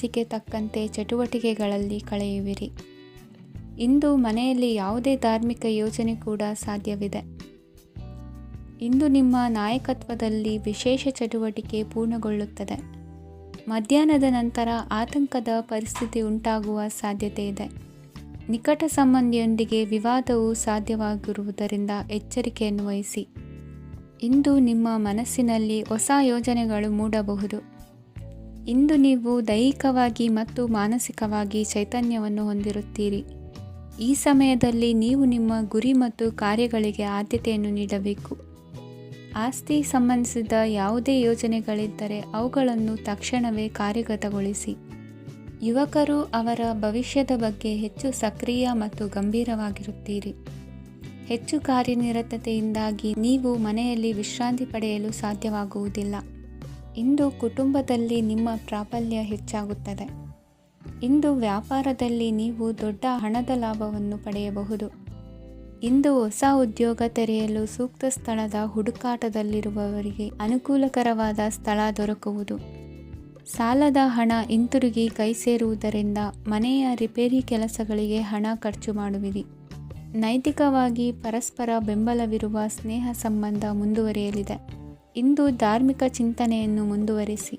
ಮನಸ್ಸಿಗೆ ತಕ್ಕಂತೆ ಚಟುವಟಿಕೆಗಳಲ್ಲಿ ಕಳೆಯುವಿರಿ. ಇಂದು ಮನೆಯಲ್ಲಿ ಯಾವುದೇ ಧಾರ್ಮಿಕ ಯೋಜನೆ ಕೂಡ ಸಾಧ್ಯವಿದೆ. ಇಂದು ನಿಮ್ಮ ನಾಯಕತ್ವದಲ್ಲಿ ವಿಶೇಷ ಚಟುವಟಿಕೆ ಪೂರ್ಣಗೊಳ್ಳುತ್ತದೆ. ಮಧ್ಯಾಹ್ನದ ನಂತರ ಆತಂಕದ ಪರಿಸ್ಥಿತಿ ಉಂಟಾಗುವ ಸಾಧ್ಯತೆ ಇದೆ. ನಿಕಟ ಸಂಬಂಧಿಯೊಂದಿಗೆ ವಿವಾದವು ಸಾಧ್ಯವಾಗಿರುವುದರಿಂದ ಎಚ್ಚರಿಕೆಯನ್ನು ವಹಿಸಿ. ಇಂದು ನಿಮ್ಮ ಮನಸ್ಸಿನಲ್ಲಿ ಹೊಸ ಯೋಜನೆಗಳು ಮೂಡಬಹುದು. ಇಂದು ನೀವು ದೈಹಿಕವಾಗಿ ಮತ್ತು ಮಾನಸಿಕವಾಗಿ ಚೈತನ್ಯವನ್ನು ಹೊಂದಿರುತ್ತೀರಿ. ಈ ಸಮಯದಲ್ಲಿ ನೀವು ನಿಮ್ಮ ಗುರಿ ಮತ್ತು ಕಾರ್ಯಗಳಿಗೆ ಆದ್ಯತೆಯನ್ನು ನೀಡಬೇಕು. ಆಸ್ತಿ ಸಂಬಂಧಿಸಿದ ಯಾವುದೇ ಯೋಜನೆಗಳಿದ್ದರೆ ಅವುಗಳನ್ನು ತಕ್ಷಣವೇ ಕಾರ್ಯಗತಗೊಳಿಸಿ. ಯುವಕರು ಅವರ ಭವಿಷ್ಯದ ಬಗ್ಗೆ ಹೆಚ್ಚು ಸಕ್ರಿಯ ಮತ್ತು ಗಂಭೀರವಾಗಿರುತ್ತೀರಿ. ಹೆಚ್ಚು ಕಾರ್ಯನಿರತತೆಯಿಂದಾಗಿ ನೀವು ಮನೆಯಲ್ಲಿ ವಿಶ್ರಾಂತಿ ಪಡೆಯಲು ಸಾಧ್ಯವಾಗುವುದಿಲ್ಲ. ಇಂದು ಕುಟುಂಬದಲ್ಲಿ ನಿಮ್ಮ ಪ್ರಾಬಲ್ಯ ಹೆಚ್ಚಾಗುತ್ತದೆ. ಇಂದು ವ್ಯಾಪಾರದಲ್ಲಿ ನೀವು ದೊಡ್ಡ ಹಣದ ಲಾಭವನ್ನು ಪಡೆಯಬಹುದು. ಇಂದು ಹೊಸ ಉದ್ಯೋಗ ತೆರೆಯಲು ಸೂಕ್ತ ಸ್ಥಳದ ಹುಡುಕಾಟದಲ್ಲಿರುವವರಿಗೆ ಅನುಕೂಲಕರವಾದ ಸ್ಥಳ ದೊರಕುವುದು. ಸಾಲದ ಹಣ ಹಿಂತಿರುಗಿ ಕೈ ಸೇರುವುದರಿಂದ ಮನೆಯ ರಿಪೇರಿ ಕೆಲಸಗಳಿಗೆ ಹಣ ಖರ್ಚು ಮಾಡುವಿರಿ. ನೈತಿಕವಾಗಿ ಪರಸ್ಪರ ಬೆಂಬಲವಿರುವ ಸ್ನೇಹ ಸಂಬಂಧ ಮುಂದುವರಿಯಲಿದೆ. ಇಂದು ಧಾರ್ಮಿಕ ಚಿಂತನೆಯನ್ನು ಮುಂದುವರಿಸಿ.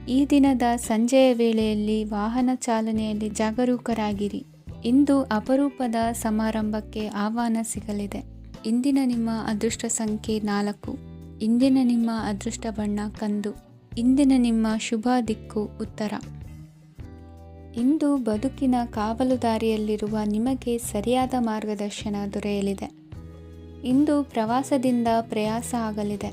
ಈ ದಿನದ ಸಂಜೆಯ ವೇಳೆಯಲ್ಲಿ ವಾಹನ ಚಾಲನೆಯಲ್ಲಿ ಜಾಗರೂಕರಾಗಿರಿ. ಇಂದು ಅಪರೂಪದ ಸಮಾರಂಭಕ್ಕೆ ಆಹ್ವಾನ ಸಿಗಲಿದೆ. ಇಂದಿನ ನಿಮ್ಮ ಅದೃಷ್ಟ ಸಂಖ್ಯೆ 4. ಇಂದಿನ ನಿಮ್ಮ ಅದೃಷ್ಟ ಬಣ್ಣ ಕಂದು. ಇಂದಿನ ನಿಮ್ಮ ಶುಭ ದಿಕ್ಕು ಉತ್ತರ. ಇಂದು ಬದುಕಿನ ಕಾವಲುದಾರಿಯಲ್ಲಿರುವ ನಿಮಗೆ ಸರಿಯಾದ ಮಾರ್ಗದರ್ಶನ ದೊರೆಯಲಿದೆ. ಇಂದು ಪ್ರವಾಸದಿಂದ ಪ್ರಯಾಸ ಆಗಲಿದೆ.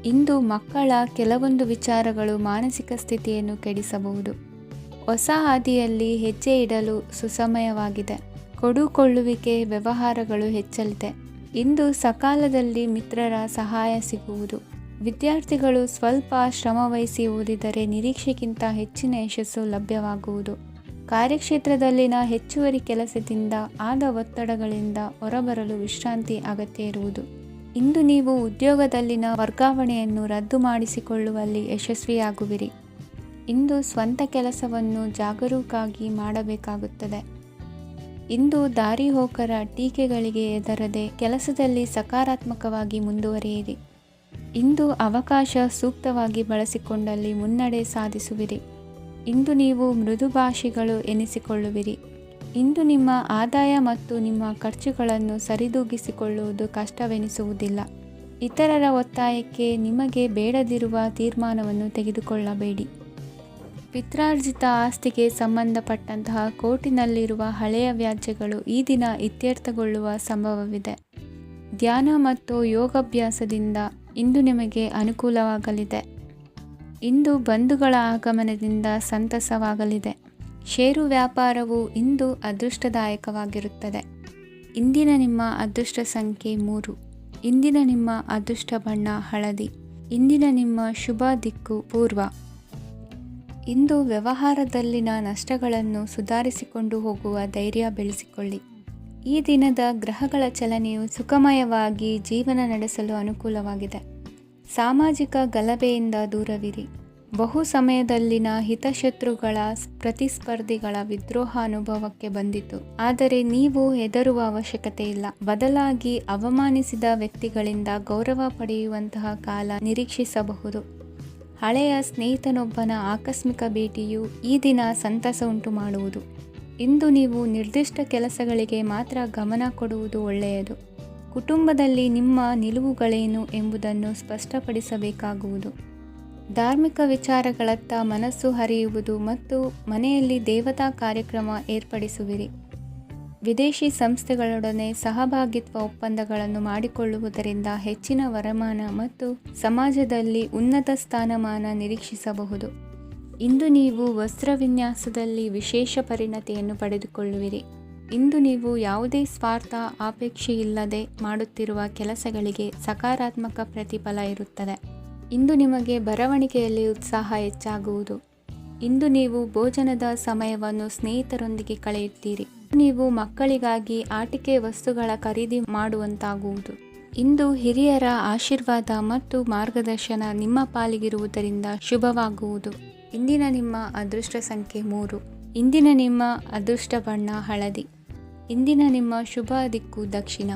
ಇಂದು ಮಕ್ಕಳ ಕೆಲವೊಂದು ವಿಚಾರಗಳು ಮಾನಸಿಕ ಸ್ಥಿತಿಯನ್ನು ಕೆಡಿಸಬಹುದು. ಹೊಸ ಹಾದಿಯಲ್ಲಿ ಹೆಜ್ಜೆ ಇಡಲು ಸುಸಮಯವಾಗಿದೆ. ಕೊಡುಕೊಳ್ಳುವಿಕೆ ವ್ಯವಹಾರಗಳು ಹೆಚ್ಚಲಿದೆ. ಇಂದು ಸಕಾಲದಲ್ಲಿ ಮಿತ್ರರ ಸಹಾಯ ಸಿಗುವುದು. ವಿದ್ಯಾರ್ಥಿಗಳು ಸ್ವಲ್ಪ ಶ್ರಮವಹಿಸಿ ಓದಿದರೆ ನಿರೀಕ್ಷೆಗಿಂತ ಹೆಚ್ಚಿನ ಯಶಸ್ಸು ಲಭ್ಯವಾಗುವುದು. ಕಾರ್ಯಕ್ಷೇತ್ರದಲ್ಲಿನ ಹೆಚ್ಚುವರಿ ಕೆಲಸದಿಂದ ಆದ ಒತ್ತಡಗಳಿಂದ ಹೊರಬರಲು ವಿಶ್ರಾಂತಿ ಅಗತ್ಯ ಇರುವುದು. ಇಂದು ನೀವು ಉದ್ಯೋಗದಲ್ಲಿನ ವರ್ಗಾವಣೆಯನ್ನು ರದ್ದು ಮಾಡಿಸಿಕೊಳ್ಳುವಲ್ಲಿ ಯಶಸ್ವಿಯಾಗುವಿರಿ. ಇಂದು ಸ್ವಂತ ಕೆಲಸವನ್ನು ಜಾಗರೂಕರಾಗಿ ಮಾಡಬೇಕಾಗುತ್ತದೆ. ಇಂದು ದಾರಿಹೋಕರ ಟೀಕೆಗಳಿಗೆ ಹೆದರದೆ ಕೆಲಸದಲ್ಲಿ ಸಕಾರಾತ್ಮಕವಾಗಿ ಮುಂದುವರಿಯಿರಿ. ಇಂದು ಅವಕಾಶ ಸೂಕ್ತವಾಗಿ ಬಳಸಿಕೊಂಡಲ್ಲಿ ಮುನ್ನಡೆ ಸಾಧಿಸುವಿರಿ. ಇಂದು ನೀವು ಮೃದುಭಾಷಿಗಳು ಎನಿಸಿಕೊಳ್ಳುವಿರಿ. ಇಂದು ನಿಮ್ಮ ಆದಾಯ ಮತ್ತು ನಿಮ್ಮ ಖರ್ಚುಗಳನ್ನು ಸರಿದೂಗಿಸಿಕೊಳ್ಳುವುದು ಕಷ್ಟವೆನಿಸುವುದಿಲ್ಲ. ಇತರರ ಒತ್ತಾಯಕ್ಕೆ ನಿಮಗೆ ಬೇಡದಿರುವ ತೀರ್ಮಾನವನ್ನು ತೆಗೆದುಕೊಳ್ಳಬೇಡಿ. ಪಿತ್ರಾರ್ಜಿತ ಆಸ್ತಿಗೆ ಸಂಬಂಧಪಟ್ಟಂತಹ ಕೋರ್ಟಿನಲ್ಲಿರುವ ಹಳೆಯ ವ್ಯಾಜ್ಯಗಳು ಈ ದಿನ ಇತ್ಯರ್ಥಗೊಳ್ಳುವ ಸಂಭವವಿದೆ. ಧ್ಯಾನ ಮತ್ತು ಯೋಗಾಭ್ಯಾಸದಿಂದ ಇಂದು ನಿಮಗೆ ಅನುಕೂಲವಾಗಲಿದೆ. ಇಂದು ಬಂಧುಗಳ ಆಗಮನದಿಂದ ಸಂತಸವಾಗಲಿದೆ. ಷೇರು ವ್ಯಾಪಾರವು ಇಂದು ಅದೃಷ್ಟದಾಯಕವಾಗಿರುತ್ತದೆ. ಇಂದಿನ ನಿಮ್ಮ ಅದೃಷ್ಟ ಸಂಖ್ಯೆ 3. ಇಂದಿನ ನಿಮ್ಮ ಅದೃಷ್ಟ ಬಣ್ಣ ಹಳದಿ. ಇಂದಿನ ನಿಮ್ಮ ಶುಭ ದಿಕ್ಕು ಪೂರ್ವ. ಇಂದು ವ್ಯವಹಾರದಲ್ಲಿನ ನಷ್ಟಗಳನ್ನು ಸುಧಾರಿಸಿಕೊಂಡು ಹೋಗುವ ಧೈರ್ಯ ಬೆಳೆಸಿಕೊಳ್ಳಿ. ಈ ದಿನದ ಗ್ರಹಗಳ ಚಲನೆಯು ಸುಖಮಯವಾಗಿ ಜೀವನ ನಡೆಸಲು ಅನುಕೂಲವಾಗಿದೆ. ಸಾಮಾಜಿಕ ಗಲಭೆಯಿಂದ ದೂರವಿರಿ. ಬಹು ಸಮಯದಲ್ಲಿನ ಹಿತಶತ್ರುಗಳ ಪ್ರತಿಸ್ಪರ್ಧಿಗಳ ವಿದ್ರೋಹ ಅನುಭವಕ್ಕೆ ಬಂದಿತು. ಆದರೆ ನೀವು ಹೆದರುವ ಅವಶ್ಯಕತೆ ಇಲ್ಲ. ಬದಲಾಗಿ ಅವಮಾನಿಸಿದ ವ್ಯಕ್ತಿಗಳಿಂದ ಗೌರವ ಪಡೆಯುವಂತಹ ಕಾಲ ನಿರೀಕ್ಷಿಸಬಹುದು. ಹಳೆಯ ಸ್ನೇಹಿತನೊಬ್ಬನ ಆಕಸ್ಮಿಕ ಭೇಟಿಯು ಈ ದಿನ ಸಂತಸ ಉಂಟು ಮಾಡುವುದು. ಇಂದು ನೀವು ನಿರ್ದಿಷ್ಟ ಕೆಲಸಗಳಿಗೆ ಮಾತ್ರ ಗಮನ ಕೊಡುವುದು ಒಳ್ಳೆಯದು. ಕುಟುಂಬದಲ್ಲಿ ನಿಮ್ಮ ನಿಲುವುಗಳೇನು ಎಂಬುದನ್ನು ಸ್ಪಷ್ಟಪಡಿಸಬೇಕಾಗುವುದು. ಧಾರ್ಮಿಕ ವಿಚಾರಗಳತ್ತ ಮನಸ್ಸು ಹರಿಯುವುದು ಮತ್ತು ಮನೆಯಲ್ಲಿ ದೇವತಾ ಕಾರ್ಯಕ್ರಮ ಏರ್ಪಡಿಸುವಿರಿ. ವಿದೇಶಿ ಸಂಸ್ಥೆಗಳೊಡನೆ ಸಹಭಾಗಿತ್ವ ಒಪ್ಪಂದಗಳನ್ನು ಮಾಡಿಕೊಳ್ಳುವುದರಿಂದ ಹೆಚ್ಚಿನ ವರಮಾನ ಮತ್ತು ಸಮಾಜದಲ್ಲಿ ಉನ್ನತ ಸ್ಥಾನಮಾನ ನಿರೀಕ್ಷಿಸಬಹುದು. ಇಂದು ನೀವು ವಸ್ತ್ರವಿನ್ಯಾಸದಲ್ಲಿ ವಿಶೇಷ ಪರಿಣತಿಯನ್ನು ಪಡೆದುಕೊಳ್ಳುವಿರಿ. ಇಂದು ನೀವು ಯಾವುದೇ ಸ್ವಾರ್ಥ ಅಪೇಕ್ಷೆಯಿಲ್ಲದೆ ಮಾಡುತ್ತಿರುವ ಕೆಲಸಗಳಿಗೆ ಸಕಾರಾತ್ಮಕ ಪ್ರತಿಫಲ ಇರುತ್ತದೆ. ಇಂದು ನಿಮಗೆ ಬರವಣಿಗೆಯಲ್ಲಿ ಉತ್ಸಾಹ ಹೆಚ್ಚಾಗುವುದು. ಇಂದು ನೀವು ಭೋಜನದ ಸಮಯವನ್ನು ಸ್ನೇಹಿತರೊಂದಿಗೆ ಕಳೆಯುತ್ತೀರಿ. ನೀವು ಮಕ್ಕಳಿಗಾಗಿ ಆಟಿಕೆ ವಸ್ತುಗಳ ಖರೀದಿ ಮಾಡುವಂತಾಗುವುದು. ಇಂದು ಹಿರಿಯರ ಆಶೀರ್ವಾದ ಮತ್ತು ಮಾರ್ಗದರ್ಶನ ನಿಮ್ಮ ಪಾಲಿಗಿರುವುದರಿಂದ ಶುಭವಾಗುವುದು. ಇಂದಿನ ನಿಮ್ಮ ಅದೃಷ್ಟ ಸಂಖ್ಯೆ 3. ಇಂದಿನ ನಿಮ್ಮ ಅದೃಷ್ಟ ಬಣ್ಣ ಹಳದಿ. ಇಂದಿನ ನಿಮ್ಮ ಶುಭ ದಿಕ್ಕು ದಕ್ಷಿಣ.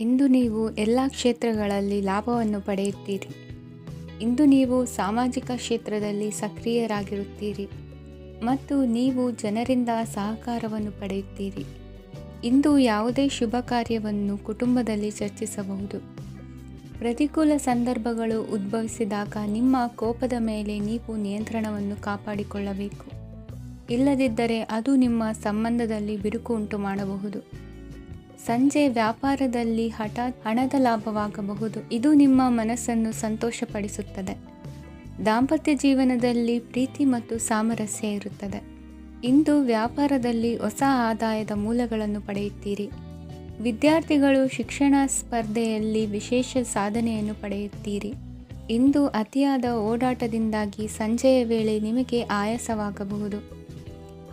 ಇಂದು ನೀವು ಎಲ್ಲ ಕ್ಷೇತ್ರಗಳಲ್ಲಿ ಲಾಭವನ್ನು ಪಡೆಯುತ್ತೀರಿ. ಇಂದು ನೀವು ಸಾಮಾಜಿಕ ಕ್ಷೇತ್ರದಲ್ಲಿ ಸಕ್ರಿಯರಾಗಿರುತ್ತೀರಿ ಮತ್ತು ನೀವು ಜನರಿಂದ ಸಹಕಾರವನ್ನು ಪಡೆಯುತ್ತೀರಿ. ಇಂದು ಯಾವುದೇ ಶುಭ ಕಾರ್ಯವನ್ನು ಕುಟುಂಬದಲ್ಲಿ ಚರ್ಚಿಸಬಹುದು. ಪ್ರತಿಕೂಲ ಸಂದರ್ಭಗಳು ಉದ್ಭವಿಸಿದಾಗ ನಿಮ್ಮ ಕೋಪದ ಮೇಲೆ ನೀವು ನಿಯಂತ್ರಣವನ್ನು ಕಾಪಾಡಿಕೊಳ್ಳಬೇಕು. ಇಲ್ಲದಿದ್ದರೆ ಅದು ನಿಮ್ಮ ಸಂಬಂಧದಲ್ಲಿ ಬಿರುಕು ಉಂಟು ಮಾಡಬಹುದು. ಸಂಜೆ ವ್ಯಾಪಾರದಲ್ಲಿ ಹಠಾತ್ ಹಣದ ಲಾಭವಾಗಬಹುದು. ಇದು ನಿಮ್ಮ ಮನಸ್ಸನ್ನು ಸಂತೋಷಪಡಿಸುತ್ತದೆ. ದಾಂಪತ್ಯ ಜೀವನದಲ್ಲಿ ಪ್ರೀತಿ ಮತ್ತು ಸಾಮರಸ್ಯ ಇರುತ್ತದೆ. ಇಂದು ವ್ಯಾಪಾರದಲ್ಲಿ ಹೊಸ ಆದಾಯದ ಮೂಲಗಳನ್ನು ಪಡೆಯುತ್ತೀರಿ. ವಿದ್ಯಾರ್ಥಿಗಳು ಶಿಕ್ಷಣ ಸ್ಪರ್ಧೆಯಲ್ಲಿ ವಿಶೇಷ ಸಾಧನೆಯನ್ನು ಪಡೆಯುತ್ತೀರಿ. ಇಂದು ಅತಿಯಾದ ಓಡಾಟದಿಂದಾಗಿ ಸಂಜೆಯ ವೇಳೆ ನಿಮಗೆ ಆಯಾಸವಾಗಬಹುದು.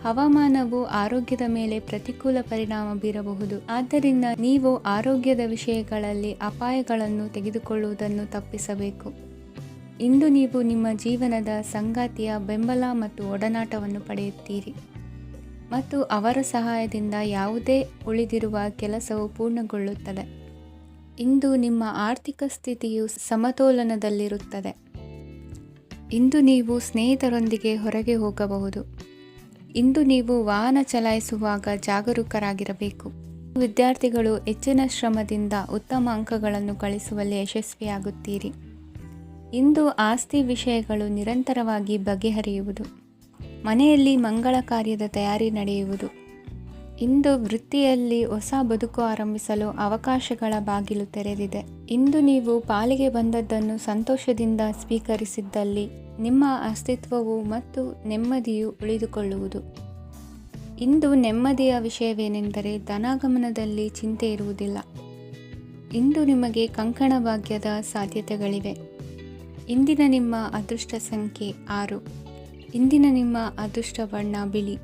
ಹವಾಮಾನವು ಆರೋಗ್ಯದ ಮೇಲೆ ಪ್ರತಿಕೂಲ ಪರಿಣಾಮ ಬೀರಬಹುದು. ಆದ್ದರಿಂದ ನೀವು ಆರೋಗ್ಯದ ವಿಷಯಗಳಲ್ಲಿ ಅಪಾಯಗಳನ್ನು ತೆಗೆದುಕೊಳ್ಳುವುದನ್ನು ತಪ್ಪಿಸಬೇಕು. ಇಂದು ನೀವು ನಿಮ್ಮ ಜೀವನದ ಸಂಗಾತಿಯ ಬೆಂಬಲ ಮತ್ತು ಒಡನಾಟವನ್ನು ಪಡೆಯುತ್ತೀರಿ ಮತ್ತು ಅವರ ಸಹಾಯದಿಂದ ಯಾವುದೇ ಉಳಿದಿರುವ ಕೆಲಸವು ಪೂರ್ಣಗೊಳ್ಳುತ್ತದೆ. ಇಂದು ನಿಮ್ಮ ಆರ್ಥಿಕ ಸ್ಥಿತಿಯು ಸಮತೋಲನದಲ್ಲಿರುತ್ತದೆ. ಇಂದು ನೀವು ಸ್ನೇಹಿತರೊಂದಿಗೆ ಹೊರಗೆ ಹೋಗಬಹುದು. ಇಂದು ನೀವು ವಾಹನ ಚಲಾಯಿಸುವಾಗ ಜಾಗರೂಕರಾಗಿರಬೇಕು. ವಿದ್ಯಾರ್ಥಿಗಳು ಹೆಚ್ಚಿನ ಶ್ರಮದಿಂದ ಉತ್ತಮ ಅಂಕಗಳನ್ನು ಗಳಿಸುವಲ್ಲಿ ಯಶಸ್ವಿಯಾಗುತ್ತೀರಿ. ಇಂದು ಆಸ್ತಿ ವಿಷಯಗಳು ನಿರಂತರವಾಗಿ ಬಗೆಹರಿಯುವುದು. ಮನೆಯಲ್ಲಿ ಮಂಗಳ ಕಾರ್ಯದ ತಯಾರಿ ನಡೆಯುವುದು. ಇಂದು ವೃತ್ತಿಯಲ್ಲಿ ಹೊಸ ಬದುಕು ಆರಂಭಿಸಲು ಅವಕಾಶಗಳ ಬಾಗಿಲು ತೆರೆದಿದೆ. ಇಂದು ನೀವು ಪಾಲಿಗೆ ಬಂದದ್ದನ್ನು ಸಂತೋಷದಿಂದ ಸ್ವೀಕರಿಸಿದ್ದಲ್ಲಿ ನಿಮ್ಮ ಅಸ್ತಿತ್ವವು ಮತ್ತು ನೆಮ್ಮದಿಯು ಉಳಿದುಕೊಳ್ಳುವುದು. ಇಂದು ನೆಮ್ಮದಿಯ ವಿಷಯವೇನೆಂದರೆ ಧನಾಗಮನದಲ್ಲಿ ಚಿಂತೆ ಇರುವುದಿಲ್ಲ. ಇಂದು ನಿಮಗೆ ಕಂಕಣ ಭಾಗ್ಯದ ಸಾಧ್ಯತೆಗಳಿವೆ. ಇಂದಿನ ನಿಮ್ಮ ಅದೃಷ್ಟ ಸಂಖ್ಯೆ 6. ಇಂದಿನ ನಿಮ್ಮ ಅದೃಷ್ಟ ಬಣ್ಣ ಬಿಳಿ.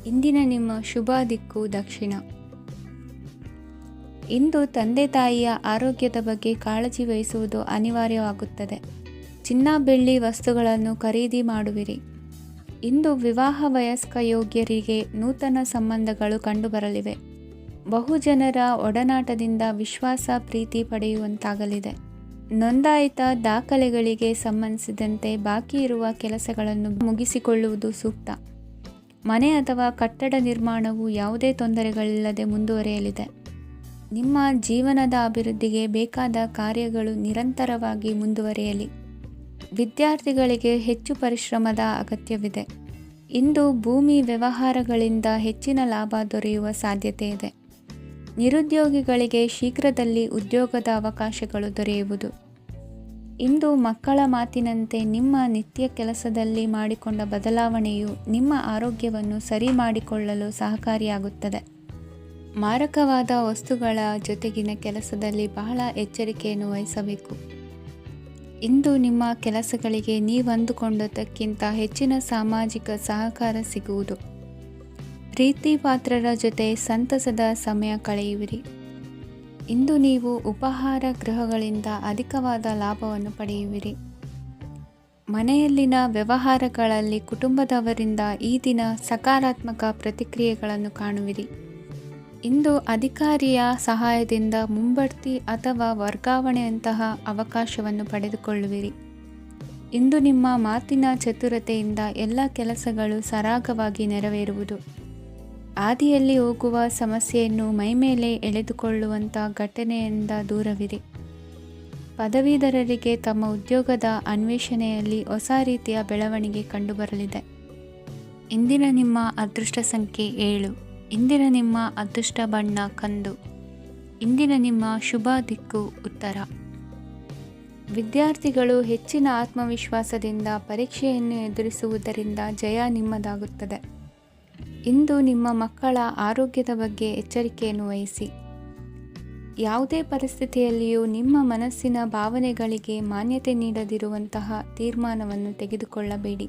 ಇಂದಿನ ನಿಮ್ಮ ಶುಭ ದಿಕ್ಕು ದಕ್ಷಿಣ. ಇಂದು ತಂದೆ ತಾಯಿಯ ಆರೋಗ್ಯದ ಬಗ್ಗೆ ಕಾಳಜಿ ವಹಿಸುವುದು ಅನಿವಾರ್ಯವಾಗುತ್ತದೆ. ಚಿನ್ನ ಬೆಳ್ಳಿ ವಸ್ತುಗಳನ್ನು ಖರೀದಿ ಮಾಡುವಿರಿ. ಇಂದು ವಿವಾಹ ವಯಸ್ಕ ಯೋಗ್ಯರಿಗೆ ನೂತನ ಸಂಬಂಧಗಳು ಕಂಡುಬರಲಿವೆ. ಬಹುಜನರ ಒಡನಾಟದಿಂದ ವಿಶ್ವಾಸ ಪ್ರೀತಿ ಪಡೆಯುವಂತಾಗಲಿದೆ. ನೋಂದಾಯಿತ ದಾಖಲೆಗಳಿಗೆ ಸಂಬಂಧಿಸಿದಂತೆ ಬಾಕಿ ಇರುವ ಕೆಲಸಗಳನ್ನು ಮುಗಿಸಿಕೊಳ್ಳುವುದು ಸೂಕ್ತ. ಮನೆ ಅಥವಾ ಕಟ್ಟಡ ನಿರ್ಮಾಣವು ಯಾವುದೇ ತೊಂದರೆಗಳಿಲ್ಲದೆ ಮುಂದುವರಿಯಲಿದೆ. ನಿಮ್ಮ ಜೀವನದ ಅಭಿವೃದ್ಧಿಗೆ ಬೇಕಾದ ಕಾರ್ಯಗಳು ನಿರಂತರವಾಗಿ ಮುಂದುವರಿಯಲಿ. ವಿದ್ಯಾರ್ಥಿಗಳಿಗೆ ಹೆಚ್ಚು ಪರಿಶ್ರಮದ ಅಗತ್ಯವಿದೆ. ಇಂದು ಭೂಮಿ ವ್ಯವಹಾರಗಳಿಂದ ಹೆಚ್ಚಿನ ಲಾಭ ದೊರೆಯುವ ಸಾಧ್ಯತೆ ಇದೆ. ನಿರುದ್ಯೋಗಿಗಳಿಗೆ ಶೀಘ್ರದಲ್ಲಿ ಉದ್ಯೋಗದ ಅವಕಾಶಗಳು ದೊರೆಯುವುದು. ಇಂದು ಮಕ್ಕಳ ಮಾತಿನಂತೆ ನಿಮ್ಮ ನಿತ್ಯ ಕೆಲಸದಲ್ಲಿ ಮಾಡಿಕೊಂಡ ಬದಲಾವಣೆಯು ನಿಮ್ಮ ಆರೋಗ್ಯವನ್ನು ಸರಿ ಮಾಡಿಕೊಳ್ಳಲು ಸಹಕಾರಿಯಾಗುತ್ತದೆ. ಮಾರಕವಾದ ವಸ್ತುಗಳ ಜೊತೆಗಿನ ಕೆಲಸದಲ್ಲಿ ಬಹಳ ಎಚ್ಚರಿಕೆಯನ್ನು ವಹಿಸಬೇಕು. ಇಂದು ನಿಮ್ಮ ಕೆಲಸಗಳಿಗೆ ನೀವಂದುಕೊಂಡದ್ದಕ್ಕಿಂತ ಹೆಚ್ಚಿನ ಸಾಮಾಜಿಕ ಸಹಕಾರ ಸಿಗುವುದು. ಪ್ರೀತಿ ಪಾತ್ರರ ಜೊತೆ ಸಂತಸದ ಸಮಯ ಕಳೆಯುವಿರಿ. ಇಂದು ನೀವು ಉಪಹಾರ ಗೃಹಗಳಿಂದ ಅಧಿಕವಾದ ಲಾಭವನ್ನು ಪಡೆಯುವಿರಿ. ಮನೆಯಲ್ಲಿನ ವ್ಯವಹಾರಗಳಲ್ಲಿ ಕುಟುಂಬದವರಿಂದ ಈ ದಿನ ಸಕಾರಾತ್ಮಕ ಪ್ರತಿಕ್ರಿಯೆಗಳನ್ನು ಕಾಣುವಿರಿ. ಇಂದು ಅಧಿಕಾರಿಯ ಸಹಾಯದಿಂದ ಮುಂಬಡ್ತಿ ಅಥವಾ ವರ್ಗಾವಣೆಯಂತಹ ಅವಕಾಶವನ್ನು ಪಡೆದುಕೊಳ್ಳುವಿರಿ. ಇಂದು ನಿಮ್ಮ ಮಾತಿನ ಚತುರತೆಯಿಂದ ಎಲ್ಲ ಕೆಲಸಗಳು ಸರಾಗವಾಗಿ ನೆರವೇರುವುದು. ಹಾದಿಯಲ್ಲಿ ಹೋಗುವ ಸಮಸ್ಯೆಯನ್ನು ಮೈಮೇಲೆ ಎಳೆದುಕೊಳ್ಳುವಂಥ ಘಟನೆಯಿಂದ ದೂರವಿರಿ. ಪದವೀಧರರಿಗೆ ತಮ್ಮ ಉದ್ಯೋಗದ ಅನ್ವೇಷಣೆಯಲ್ಲಿ ಹೊಸ ರೀತಿಯ ಬೆಳವಣಿಗೆ ಕಂಡುಬರಲಿದೆ. ಇಂದಿನ ನಿಮ್ಮ ಅದೃಷ್ಟ ಸಂಖ್ಯೆ 7. ಇಂದಿನ ನಿಮ್ಮ ಅದೃಷ್ಟ ಬಣ್ಣ ಕಂದು. ಇಂದಿನ ನಿಮ್ಮ ಶುಭ ದಿಕ್ಕು ಉತ್ತರ. ವಿದ್ಯಾರ್ಥಿಗಳು ಹೆಚ್ಚಿನ ಆತ್ಮವಿಶ್ವಾಸದಿಂದ ಪರೀಕ್ಷೆಯನ್ನು ಎದುರಿಸುವುದರಿಂದ ಜಯ ನಿಮ್ಮದಾಗುತ್ತದೆ. ಇಂದು ನಿಮ್ಮ ಮಕ್ಕಳ ಆರೋಗ್ಯದ ಬಗ್ಗೆ ಎಚ್ಚರಿಕೆಯನ್ನು ವಹಿಸಿ. ಯಾವುದೇ ಪರಿಸ್ಥಿತಿಯಲ್ಲಿಯೂ ನಿಮ್ಮ ಮನಸ್ಸಿನ ಭಾವನೆಗಳಿಗೆ ಮಾನ್ಯತೆ ನೀಡದಿರುವಂತಹ ತೀರ್ಮಾನವನ್ನು ತೆಗೆದುಕೊಳ್ಳಬೇಡಿ.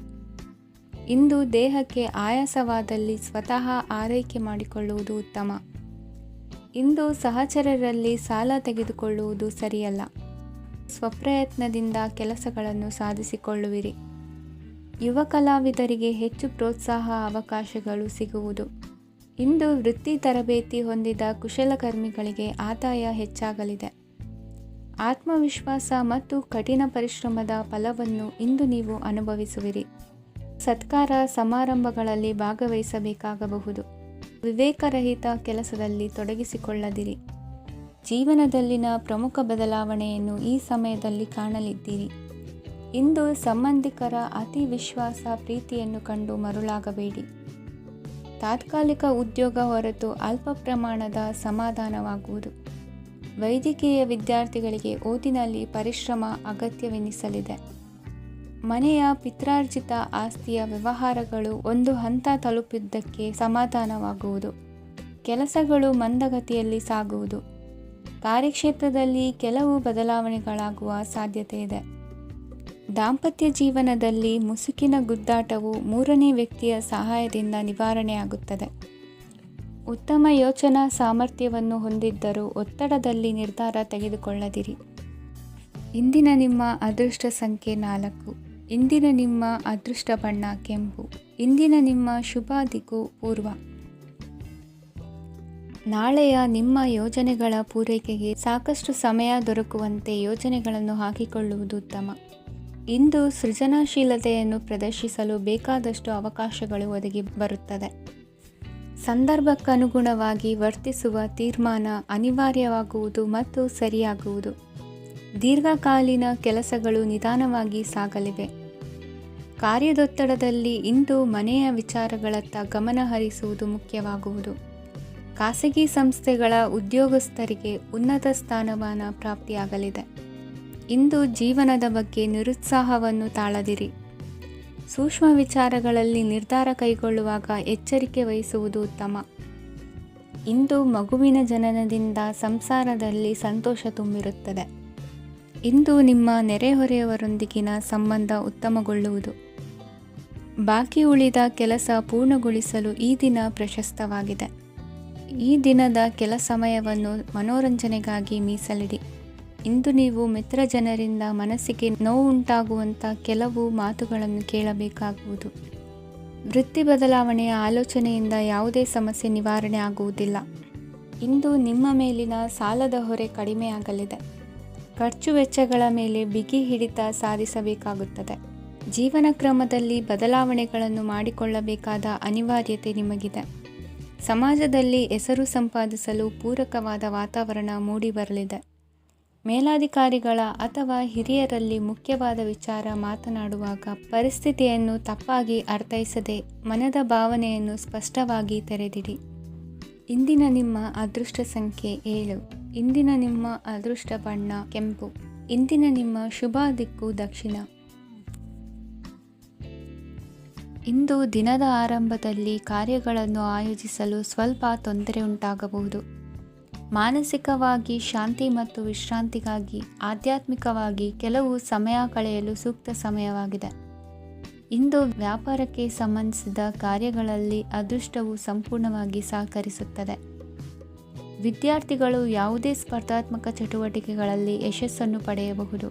ಇಂದು ದೇಹಕ್ಕೆ ಆಯಾಸವಾದಲ್ಲಿ ಸ್ವತಃ ಆರೈಕೆ ಮಾಡಿಕೊಳ್ಳುವುದು ಉತ್ತಮ. ಇಂದು ಸಹಚರರಲ್ಲಿ ಸಾಲ ತೆಗೆದುಕೊಳ್ಳುವುದು ಸರಿಯಲ್ಲ. ಸ್ವಪ್ರಯತ್ನದಿಂದ ಕೆಲಸಗಳನ್ನು ಸಾಧಿಸಿಕೊಳ್ಳುವಿರಿ. ಯುವ ಕಲಾವಿದರಿಗೆ ಹೆಚ್ಚು ಪ್ರೋತ್ಸಾಹ ಅವಕಾಶಗಳು ಸಿಗುವುದು. ಇಂದು ವೃತ್ತಿ ತರಬೇತಿ ಹೊಂದಿದ ಕುಶಲಕರ್ಮಿಗಳಿಗೆ ಆದಾಯ ಹೆಚ್ಚಾಗಲಿದೆ. ಆತ್ಮವಿಶ್ವಾಸ ಮತ್ತು ಕಠಿಣ ಪರಿಶ್ರಮದ ಫಲವನ್ನು ಇಂದು ನೀವು ಅನುಭವಿಸುವಿರಿ. ಸತ್ಕಾರ ಸಮಾರಂಭಗಳಲ್ಲಿ ಭಾಗವಹಿಸಬೇಕಾಗಬಹುದು. ವಿವೇಕರಹಿತ ಕೆಲಸದಲ್ಲಿ ತೊಡಗಿಸಿಕೊಳ್ಳದಿರಿ. ಜೀವನದಲ್ಲಿನ ಪ್ರಮುಖ ಬದಲಾವಣೆಯನ್ನು ಈ ಸಮಯದಲ್ಲಿ ಕಾಣಲಿದ್ದೀರಿ. ಇಂದು ಸಂಬಂಧಿಕರ ಅತಿ ವಿಶ್ವಾಸ ಪ್ರೀತಿಯನ್ನು ಕಂಡು ಮರುಳಾಗಬೇಡಿ. ತಾತ್ಕಾಲಿಕ ಉದ್ಯೋಗ ಹೊರತು ಅಲ್ಪ ಪ್ರಮಾಣದ ಸಮಾಧಾನವಾಗುವುದು. ವೈದ್ಯಕೀಯ ವಿದ್ಯಾರ್ಥಿಗಳಿಗೆ ಓದಿನಲ್ಲಿ ಪರಿಶ್ರಮ ಅಗತ್ಯವೆನಿಸಲಿದೆ. ಮನೆಯ ಪಿತ್ರಾರ್ಜಿತ ಆಸ್ತಿಯ ವ್ಯವಹಾರಗಳು ಒಂದು ಹಂತ ತಲುಪಿದ್ದಕ್ಕೆ ಸಮಾಧಾನವಾಗುವುದು. ಕೆಲಸಗಳು ಮಂದಗತಿಯಲ್ಲಿ ಸಾಗುವುದು. ಕಾರ್ಯಕ್ಷೇತ್ರದಲ್ಲಿ ಕೆಲವು ಬದಲಾವಣೆಗಳಾಗುವ ಸಾಧ್ಯತೆ ಇದೆ. ದಾಂಪತ್ಯ ಜೀವನದಲ್ಲಿ ಮುಸುಕಿನ ಗುದ್ದಾಟವು ಮೂರನೇ ವ್ಯಕ್ತಿಯ ಸಹಾಯದಿಂದ ನಿವಾರಣೆಯಾಗುತ್ತದೆ. ಉತ್ತಮ ಯೋಚನಾ ಸಾಮರ್ಥ್ಯವನ್ನು ಹೊಂದಿದ್ದರೂ ಒತ್ತಡದಲ್ಲಿ ನಿರ್ಧಾರ ತೆಗೆದುಕೊಳ್ಳದಿರಿ. ಇಂದಿನ ನಿಮ್ಮ ಅದೃಷ್ಟ ಸಂಖ್ಯೆ 4. ಇಂದಿನ ನಿಮ್ಮ ಅದೃಷ್ಟ ಬಣ್ಣ ಕೆಂಪು. ಇಂದಿನ ನಿಮ್ಮ ಶುಭ ದಿಕ್ಕು ಪೂರ್ವ. ನಾಳೆಯ ನಿಮ್ಮ ಯೋಜನೆಗಳ ಪೂರೈಕೆಗೆ ಸಾಕಷ್ಟು ಸಮಯ ದೊರಕುವಂತೆ ಯೋಜನೆಗಳನ್ನು ಹಾಕಿಕೊಳ್ಳುವುದು ಉತ್ತಮ. ಇಂದು ಸೃಜನಶೀಲತೆಯನ್ನು ಪ್ರದರ್ಶಿಸಲು ಬೇಕಾದಷ್ಟು ಅವಕಾಶಗಳು ಒದಗಿ ಬರುತ್ತದೆ. ಸಂದರ್ಭಕ್ಕನುಗುಣವಾಗಿ ವರ್ತಿಸುವ ತೀರ್ಮಾನ ಅನಿವಾರ್ಯವಾಗುವುದು ಮತ್ತು ಸರಿಯಾಗುವುದು. ದೀರ್ಘಕಾಲೀನ ಕೆಲಸಗಳು ನಿಧಾನವಾಗಿ ಸಾಗಲಿವೆ. ಕಾರ್ಯದೊತ್ತಡದಲ್ಲಿ ಇಂದು ಮನೆಯ ವಿಚಾರಗಳತ್ತ ಗಮನ ಹರಿಸುವುದು ಮುಖ್ಯವಾಗುವುದು. ಖಾಸಗಿ ಸಂಸ್ಥೆಗಳ ಉದ್ಯೋಗಸ್ಥರಿಗೆ ಉನ್ನತ ಸ್ಥಾನಮಾನ ಪ್ರಾಪ್ತಿಯಾಗಲಿದೆ. ಇಂದು ಜೀವನದ ಬಗ್ಗೆ ನಿರುತ್ಸಾಹವನ್ನು ತಾಳದಿರಿ. ಸೂಕ್ಷ್ಮ ವಿಚಾರಗಳಲ್ಲಿ ನಿರ್ಧಾರ ಕೈಗೊಳ್ಳುವಾಗ ಎಚ್ಚರಿಕೆ ವಹಿಸುವುದು ಉತ್ತಮ. ಇಂದು ಮಗುವಿನ ಜನನದಿಂದ ಸಂಸಾರದಲ್ಲಿ ಸಂತೋಷ ತುಂಬಿರುತ್ತದೆ. ಇಂದು ನಿಮ್ಮ ನೆರೆಹೊರೆಯವರೊಂದಿಗಿನ ಸಂಬಂಧ ಉತ್ತಮಗೊಳ್ಳುವುದು. ಬಾಕಿ ಉಳಿದ ಕೆಲಸ ಪೂರ್ಣಗೊಳಿಸಲು ಈ ದಿನ ಪ್ರಶಸ್ತವಾಗಿದೆ. ಈ ದಿನದ ಕೆಲ ಸಮಯವನ್ನು ಮನೋರಂಜನೆಗಾಗಿ ಮೀಸಲಿಡಿ. ಇಂದು ನೀವು ಮಿತ್ರ ಜನರಿಂದ ಮನಸ್ಸಿಗೆ ನೋವುಂಟಾಗುವಂಥ ಕೆಲವು ಮಾತುಗಳನ್ನು ಕೇಳಬೇಕಾಗುವುದು. ವೃತ್ತಿ ಬದಲಾವಣೆಯ ಆಲೋಚನೆಯಿಂದ ಯಾವುದೇ ಸಮಸ್ಯೆ ನಿವಾರಣೆ ಆಗುವುದಿಲ್ಲ. ಇಂದು ನಿಮ್ಮ ಮೇಲಿನ ಸಾಲದ ಹೊರೆ ಕಡಿಮೆಯಾಗಲಿದೆ. ಖರ್ಚು ವೆಚ್ಚಗಳ ಮೇಲೆ ಬಿಗಿ ಹಿಡಿತ ಸಾಧಿಸಬೇಕಾಗುತ್ತದೆ. ಜೀವನ ಕ್ರಮದಲ್ಲಿ ಬದಲಾವಣೆಗಳನ್ನು ಮಾಡಿಕೊಳ್ಳಬೇಕಾದ ಅನಿವಾರ್ಯತೆ ನಿಮಗಿದೆ. ಸಮಾಜದಲ್ಲಿ ಹೆಸರು ಸಂಪಾದಿಸಲು ಪೂರಕವಾದ ವಾತಾವರಣ ಮೂಡಿಬರಲಿದೆ. ಮೇಲಾಧಿಕಾರಿಗಳ ಅಥವಾ ಹಿರಿಯರಲ್ಲಿ ಮುಖ್ಯವಾದ ವಿಚಾರ ಮಾತನಾಡುವಾಗ ಪರಿಸ್ಥಿತಿಯನ್ನು ತಪ್ಪಾಗಿ ಅರ್ಥೈಸದೆ ಮನದ ಭಾವನೆಯನ್ನು ಸ್ಪಷ್ಟವಾಗಿ ತೆರೆದಿಡಿ. ಇಂದಿನ ನಿಮ್ಮ ಅದೃಷ್ಟ ಸಂಖ್ಯೆ 7. ಇಂದಿನ ನಿಮ್ಮ ಅದೃಷ್ಟ ಬಣ್ಣ ಕೆಂಪು. ಇಂದಿನ ನಿಮ್ಮ ಶುಭ ದಿಕ್ಕು ದಕ್ಷಿಣ. ಇಂದು ದಿನದ ಆರಂಭದಲ್ಲಿ ಕಾರ್ಯಗಳನ್ನು ಆಯೋಜಿಸಲು ಸ್ವಲ್ಪ ತೊಂದರೆ ಉಂಟಾಗಬಹುದು. ಮಾನಸಿಕವಾಗಿ ಶಾಂತಿ ಮತ್ತು ವಿಶ್ರಾಂತಿಗಾಗಿ ಆಧ್ಯಾತ್ಮಿಕವಾಗಿ ಕೆಲವು ಸಮಯ ಕಳೆಯಲು ಸೂಕ್ತ ಸಮಯವಾಗಿದೆ. ಇಂದು ವ್ಯಾಪಾರಕ್ಕೆ ಸಂಬಂಧಿಸಿದ ಕಾರ್ಯಗಳಲ್ಲಿ ಅದೃಷ್ಟವು ಸಂಪೂರ್ಣವಾಗಿ ಸಹಕರಿಸುತ್ತದೆ. ವಿದ್ಯಾರ್ಥಿಗಳು ಯಾವುದೇ ಸ್ಪರ್ಧಾತ್ಮಕ ಚಟುವಟಿಕೆಗಳಲ್ಲಿ ಯಶಸ್ಸನ್ನು ಪಡೆಯಬಹುದು.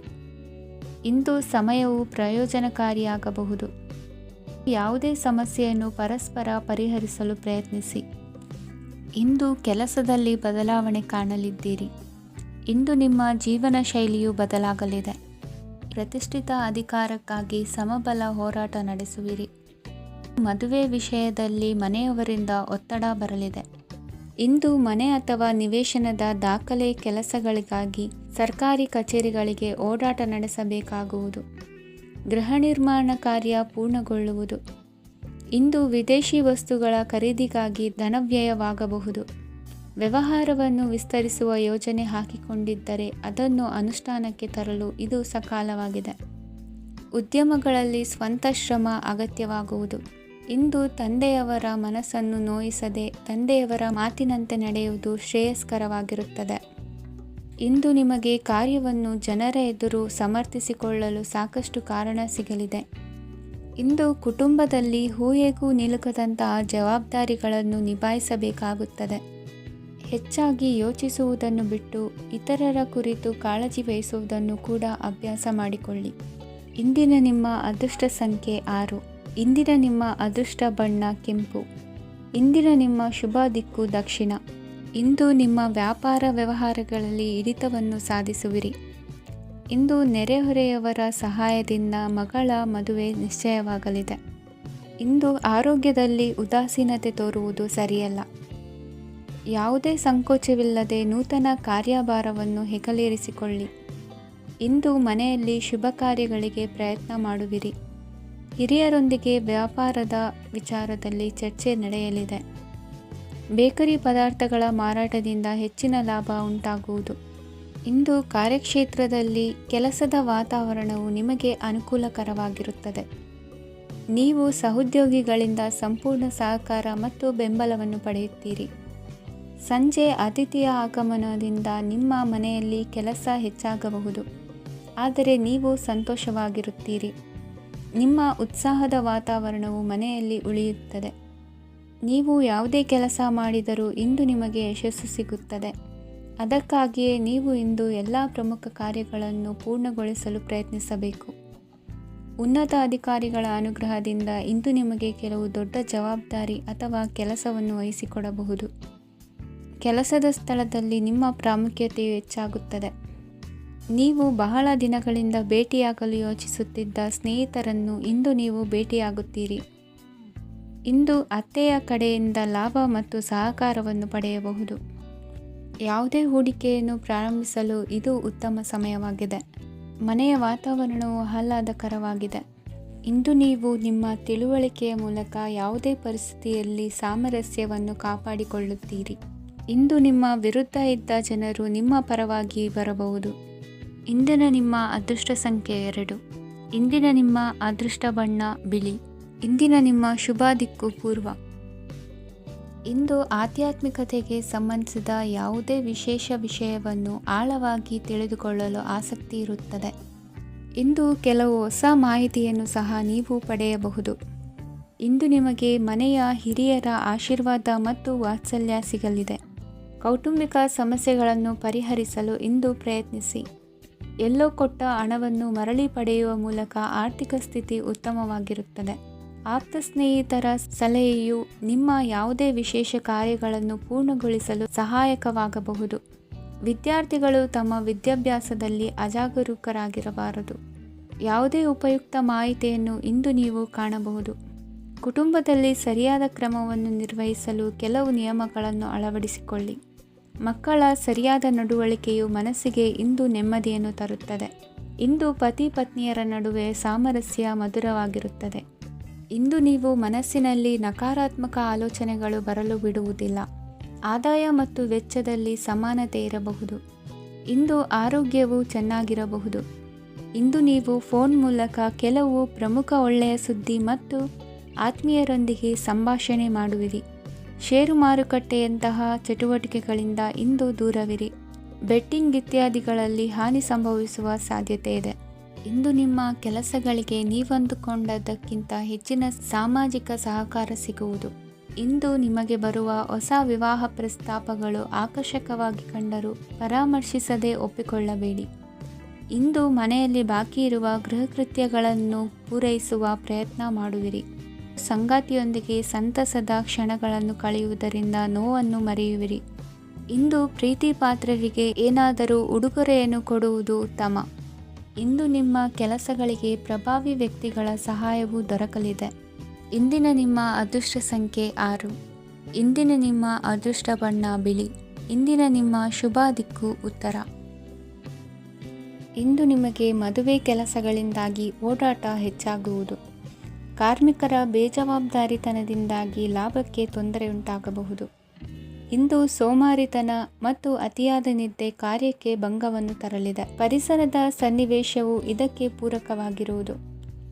ಇಂದು ಸಮಯವು ಪ್ರಯೋಜನಕಾರಿಯಾಗಬಹುದು. ಯಾವುದೇ ಸಮಸ್ಯೆಯನ್ನು ಪರಸ್ಪರ ಪರಿಹರಿಸಲು ಪ್ರಯತ್ನಿಸಿ. ಇಂದು ಕೆಲಸದಲ್ಲಿ ಬದಲಾವಣೆ ಕಾಣಲಿದ್ದೀರಿ. ಇಂದು ನಿಮ್ಮ ಜೀವನ ಶೈಲಿಯು ಬದಲಾಗಲಿದೆ. ಪ್ರತಿಷ್ಠಿತ ಅಧಿಕಾರಕ್ಕಾಗಿ ಸಮಬಲ ಹೋರಾಟ ನಡೆಸುವಿರಿ. ಮದುವೆ ವಿಷಯದಲ್ಲಿ ಮನೆಯವರಿಂದ ಒತ್ತಡ ಬರಲಿದೆ. ಇಂದು ಮನೆ ಅಥವಾ ನಿವೇಶನದ ದಾಖಲೆ ಕೆಲಸಗಳಿಗಾಗಿ ಸರ್ಕಾರಿ ಕಚೇರಿಗಳಿಗೆ ಓಡಾಟ ನಡೆಸಬೇಕಾಗುವುದು. ಗೃಹ ನಿರ್ಮಾಣ ಕಾರ್ಯ ಪೂರ್ಣಗೊಳ್ಳುವುದು. ಇಂದು ವಿದೇಶಿ ವಸ್ತುಗಳ ಖರೀದಿಗಾಗಿ ಧನವ್ಯಯವಾಗಬಹುದು. ವ್ಯವಹಾರವನ್ನು ವಿಸ್ತರಿಸುವ ಯೋಜನೆ ಹಾಕಿಕೊಂಡಿದ್ದರೆ ಅದನ್ನು ಅನುಷ್ಠಾನಕ್ಕೆ ತರಲು ಇದು ಸಕಾಲವಾಗಿದೆ. ಉದ್ಯಮಗಳಲ್ಲಿ ಸ್ವಂತ ಶ್ರಮ ಅಗತ್ಯವಾಗುವುದು. ಇಂದು ತಂದೆಯವರ ಮನಸ್ಸನ್ನು ನೋಯಿಸದೆ ತಂದೆಯವರ ಮಾತಿನಂತೆ ನಡೆಯುವುದು ಶ್ರೇಯಸ್ಕರವಾಗಿರುತ್ತದೆ. ಇಂದು ನಿಮಗೆ ಕಾರ್ಯವನ್ನು ಜನರ ಎದುರು ಸಮರ್ಥಿಸಿಕೊಳ್ಳಲು ಸಾಕಷ್ಟು ಕಾರಣ ಸಿಗಲಿದೆ. ಇಂದು ಕುಟುಂಬದಲ್ಲಿ ಹೂಯೆಗೂ ನಿಲುಕದಂತಹ ಜವಾಬ್ದಾರಿಗಳನ್ನು ನಿಭಾಯಿಸಬೇಕಾಗುತ್ತದೆ. ಹೆಚ್ಚಾಗಿ ಯೋಚಿಸುವುದನ್ನು ಬಿಟ್ಟು ಇತರರ ಕುರಿತು ಕಾಳಜಿ ವಹಿಸುವುದನ್ನು ಕೂಡ ಅಭ್ಯಾಸ ಮಾಡಿಕೊಳ್ಳಿ. ಇಂದಿನ ನಿಮ್ಮ ಅದೃಷ್ಟ ಸಂಖ್ಯೆ 6. ಇಂದಿನ ನಿಮ್ಮ ಅದೃಷ್ಟ ಬಣ್ಣ ಕೆಂಪು. ಇಂದಿನ ನಿಮ್ಮ ಶುಭ ದಿಕ್ಕು ದಕ್ಷಿಣ. ಇಂದು ನಿಮ್ಮ ವ್ಯಾಪಾರ ವ್ಯವಹಾರಗಳಲ್ಲಿ ಹಿಡಿತವನ್ನು ಸಾಧಿಸುವಿರಿ. ಇಂದು ನೆರೆಹೊರೆಯವರ ಸಹಾಯದಿಂದ ಮಗಳ ಮದುವೆ ನಿಶ್ಚಯವಾಗಲಿದೆ. ಇಂದು ಆರೋಗ್ಯದಲ್ಲಿ ಉದಾಸೀನತೆ ತೋರುವುದು ಸರಿಯಲ್ಲ. ಯಾವುದೇ ಸಂಕೋಚವಿಲ್ಲದೆ ನೂತನ ಕಾರ್ಯಭಾರವನ್ನು ಹೆಗಲೇರಿಸಿಕೊಳ್ಳಿ. ಇಂದು ಮನೆಯಲ್ಲಿ ಶುಭ ಕಾರ್ಯಗಳಿಗೆ ಪ್ರಯತ್ನ ಮಾಡುವಿರಿ. ಹಿರಿಯರೊಂದಿಗೆ ವ್ಯಾಪಾರದ ವಿಚಾರದಲ್ಲಿ ಚರ್ಚೆ ನಡೆಯಲಿದೆ. ಬೇಕರಿ ಪದಾರ್ಥಗಳ ಮಾರಾಟದಿಂದ ಹೆಚ್ಚಿನ ಲಾಭ ಉಂಟಾಗುವುದು. ಇಂದು ಕಾರ್ಯಕ್ಷೇತ್ರದಲ್ಲಿ ಕೆಲಸದ ವಾತಾವರಣವು ನಿಮಗೆ ಅನುಕೂಲಕರವಾಗಿರುತ್ತದೆ. ನೀವು ಸಹೋದ್ಯೋಗಿಗಳಿಂದ ಸಂಪೂರ್ಣ ಸಹಕಾರ ಮತ್ತು ಬೆಂಬಲವನ್ನು ಪಡೆಯುತ್ತೀರಿ. ಸಂಜೆ ಅತಿಥಿಯ ಆಗಮನದಿಂದ ನಿಮ್ಮ ಮನೆಯಲ್ಲಿ ಕೆಲಸ ಹೆಚ್ಚಾಗಬಹುದು, ಆದರೆ ನೀವು ಸಂತೋಷವಾಗಿರುತ್ತೀರಿ. ನಿಮ್ಮ ಉತ್ಸಾಹದ ವಾತಾವರಣವು ಮನೆಯಲ್ಲಿ ಉಳಿಯುತ್ತದೆ. ನೀವು ಯಾವುದೇ ಕೆಲಸ ಮಾಡಿದರೂ ಇಂದು ನಿಮಗೆ ಯಶಸ್ಸು ಸಿಗುತ್ತದೆ. ಅದಕ್ಕಾಗಿಯೇ ನೀವು ಇಂದು ಎಲ್ಲ ಪ್ರಮುಖ ಕಾರ್ಯಗಳನ್ನು ಪೂರ್ಣಗೊಳಿಸಲು ಪ್ರಯತ್ನಿಸಬೇಕು. ಉನ್ನತ ಅಧಿಕಾರಿಗಳ ಅನುಗ್ರಹದಿಂದ ಇಂದು ನಿಮಗೆ ಕೆಲವು ದೊಡ್ಡ ಜವಾಬ್ದಾರಿ ಅಥವಾ ಕೆಲಸವನ್ನು ವಹಿಸಿಕೊಡಬಹುದು. ಕೆಲಸದ ಸ್ಥಳದಲ್ಲಿ ನಿಮ್ಮ ಪ್ರಾಮುಖ್ಯತೆಯು ಹೆಚ್ಚಾಗುತ್ತದೆ. ನೀವು ಬಹಳ ದಿನಗಳಿಂದ ಭೇಟಿಯಾಗಲು ಯೋಚಿಸುತ್ತಿದ್ದ ಸ್ನೇಹಿತರನ್ನು ಇಂದು ನೀವು ಭೇಟಿಯಾಗುತ್ತೀರಿ. ಇಂದು ಅತ್ತೆಯ ಕಡೆಯಿಂದ ಲಾಭ ಮತ್ತು ಸಹಕಾರವನ್ನು ಪಡೆಯಬಹುದು. ಯಾವುದೇ ಹೂಡಿಕೆಯನ್ನು ಪ್ರಾರಂಭಿಸಲು ಇದು ಉತ್ತಮ ಸಮಯವಾಗಿದೆ. ಮನೆಯ ವಾತಾವರಣವು ಆಹ್ಲಾದಕರವಾಗಿದೆ. ಇಂದು ನೀವು ನಿಮ್ಮ ತಿಳುವಳಿಕೆಯ ಮೂಲಕ ಯಾವುದೇ ಪರಿಸ್ಥಿತಿಯಲ್ಲಿ ಸಾಮರಸ್ಯವನ್ನು ಕಾಪಾಡಿಕೊಳ್ಳುತ್ತೀರಿ. ಇಂದು ನಿಮ್ಮ ವಿರುದ್ಧ ಇದ್ದ ಜನರು ನಿಮ್ಮ ಪರವಾಗಿ ಬರಬಹುದು. ಇಂದಿನ ನಿಮ್ಮ ಅದೃಷ್ಟ ಸಂಖ್ಯೆ 2. ಇಂದಿನ ನಿಮ್ಮ ಅದೃಷ್ಟ ಬಣ್ಣ ಬಿಳಿ. ಇಂದಿನ ನಿಮ್ಮ ಶುಭ ದಿಕ್ಕು ಪೂರ್ವ. ಇಂದು ಆಧ್ಯಾತ್ಮಿಕತೆಗೆ ಸಂಬಂಧಿಸಿದ ಯಾವುದೇ ವಿಶೇಷ ವಿಷಯವನ್ನು ಆಳವಾಗಿ ತಿಳಿದುಕೊಳ್ಳಲು ಆಸಕ್ತಿ ಇರುತ್ತದೆ. ಇಂದು ಕೆಲವು ಹೊಸ ಮಾಹಿತಿಯನ್ನು ಸಹ ನೀವು ಪಡೆಯಬಹುದು. ಇಂದು ನಿಮಗೆ ಮನೆಯ ಹಿರಿಯರ ಆಶೀರ್ವಾದ ಮತ್ತು ವಾತ್ಸಲ್ಯ ಸಿಗಲಿದೆ. ಕೌಟುಂಬಿಕ ಸಮಸ್ಯೆಗಳನ್ನು ಪರಿಹರಿಸಲು ಇಂದು ಪ್ರಯತ್ನಿಸಿ. ಎಲ್ಲೋ ಕೊಟ್ಟ ಹಣವನ್ನು ಮರಳಿ ಪಡೆಯುವ ಮೂಲಕ ಆರ್ಥಿಕ ಸ್ಥಿತಿ ಉತ್ತಮವಾಗಿರುತ್ತದೆ. ಆಪ್ತ ಸ್ನೇಹಿತರ ಸಲಹೆಯು ನಿಮ್ಮ ಯಾವುದೇ ವಿಶೇಷ ಕಾರ್ಯಗಳನ್ನು ಪೂರ್ಣಗೊಳಿಸಲು ಸಹಾಯಕವಾಗಬಹುದು. ವಿದ್ಯಾರ್ಥಿಗಳು ತಮ್ಮ ವಿದ್ಯಾಭ್ಯಾಸದಲ್ಲಿ ಅಜಾಗರೂಕರಾಗಿರಬಾರದು. ಯಾವುದೇ ಉಪಯುಕ್ತ ಮಾಹಿತಿಯನ್ನು ಇಂದು ನೀವು ಕಾಣಬಹುದು. ಕುಟುಂಬದಲ್ಲಿ ಸರಿಯಾದ ಕ್ರಮವನ್ನು ನಿರ್ವಹಿಸಲು ಕೆಲವು ನಿಯಮಗಳನ್ನು ಅಳವಡಿಸಿಕೊಳ್ಳಿ. ಮಕ್ಕಳ ಸರಿಯಾದ ನಡವಳಿಕೆಯು ಮನಸ್ಸಿಗೆ ಇಂದು ನೆಮ್ಮದಿಯನ್ನು ತರುತ್ತದೆ. ಇಂದು ಪತಿ ಪತ್ನಿಯರ ನಡುವೆ ಸಾಮರಸ್ಯ ಮಧುರವಾಗಿರುತ್ತದೆ. ಇಂದು ನೀವು ಮನಸ್ಸಿನಲ್ಲಿ ನಕಾರಾತ್ಮಕ ಆಲೋಚನೆಗಳು ಬರಲು ಬಿಡುವುದಿಲ್ಲ. ಆದಾಯ ಮತ್ತು ವೆಚ್ಚದಲ್ಲಿ ಸಮಾನತೆ ಇರಬಹುದು. ಇಂದು ಆರೋಗ್ಯವು ಚೆನ್ನಾಗಿರಬಹುದು. ಇಂದು ನೀವು ಫೋನ್ ಮೂಲಕ ಕೆಲವು ಪ್ರಮುಖ ಒಳ್ಳೆಯ ಸುದ್ದಿ ಮತ್ತು ಆತ್ಮೀಯರೊಂದಿಗೆ ಸಂಭಾಷಣೆ ಮಾಡುವಿರಿ. ಷೇರು ಮಾರುಕಟ್ಟೆಯಂತಹ ಚಟುವಟಿಕೆಗಳಿಂದ ಇಂದು ದೂರವಿರಿ. ಬೆಟ್ಟಿಂಗ್ ಇತ್ಯಾದಿಗಳಲ್ಲಿ ಹಾನಿ ಸಂಭವಿಸುವ ಸಾಧ್ಯತೆ ಇದೆ. ಇಂದು ನಿಮ್ಮ ಕೆಲಸಗಳಿಗೆ ನೀವಂದುಕೊಂಡದ್ದಕ್ಕಿಂತ ಹೆಚ್ಚಿನ ಸಾಮಾಜಿಕ ಸಹಕಾರ ಸಿಗುವುದು. ಇಂದು ನಿಮಗೆ ಬರುವ ಹೊಸ ವಿವಾಹ ಪ್ರಸ್ತಾಪಗಳು ಆಕರ್ಷಕವಾಗಿ ಕಂಡರೂ ಪರಾಮರ್ಶಿಸದೆ ಒಪ್ಪಿಕೊಳ್ಳಬೇಡಿ. ಇಂದು ಮನೆಯಲ್ಲಿ ಬಾಕಿ ಇರುವ ಗೃಹಕೃತ್ಯಗಳನ್ನು ಪೂರೈಸುವ ಪ್ರಯತ್ನ ಮಾಡುವಿರಿ. ಸಂಗಾತಿಯೊಂದಿಗೆ ಸಂತಸದ ಕ್ಷಣಗಳನ್ನು ಕಳೆಯುವುದರಿಂದ ನೋವನ್ನು ಮರೆಯುವಿರಿ. ಇಂದು ಪ್ರೀತಿ ಪಾತ್ರರಿಗೆ ಏನಾದರೂ ಉಡುಗೊರೆಯನ್ನು ಕೊಡುವುದು ಉತ್ತಮ. ಇಂದು ನಿಮ್ಮ ಕೆಲಸಗಳಿಗೆ ಪ್ರಭಾವಿ ವ್ಯಕ್ತಿಗಳ ಸಹಾಯವು ದೊರಕಲಿದೆ. ಇಂದಿನ ನಿಮ್ಮ ಅದೃಷ್ಟ ಸಂಖ್ಯೆ 6. ಇಂದಿನ ನಿಮ್ಮ ಅದೃಷ್ಟ ಬಣ್ಣ ಬಿಳಿ. ಇಂದಿನ ನಿಮ್ಮ ಶುಭ ದಿಕ್ಕು ಉತ್ತರ. ಇಂದು ನಿಮಗೆ ಮದುವೆ ಕೆಲಸಗಳಿಂದಾಗಿ ಓಡಾಟ ಹೆಚ್ಚಾಗುವುದು. ಕಾರ್ಮಿಕರ ಬೇಜವಾಬ್ದಾರಿತನದಿಂದಾಗಿ ಲಾಭಕ್ಕೆ ತೊಂದರೆಯುಂಟಾಗಬಹುದು. ಇಂದು ಸೋಮಾರಿತನ ಮತ್ತು ಅತಿಯಾದ ನಿದ್ದೆ ಕಾರ್ಯಕ್ಕೆ ಭಂಗವನ್ನು ತರಲಿದೆ. ಪರಿಸರದ ಸನ್ನಿವೇಶವು ಇದಕ್ಕೆ ಪೂರಕವಾಗಿರುವುದು.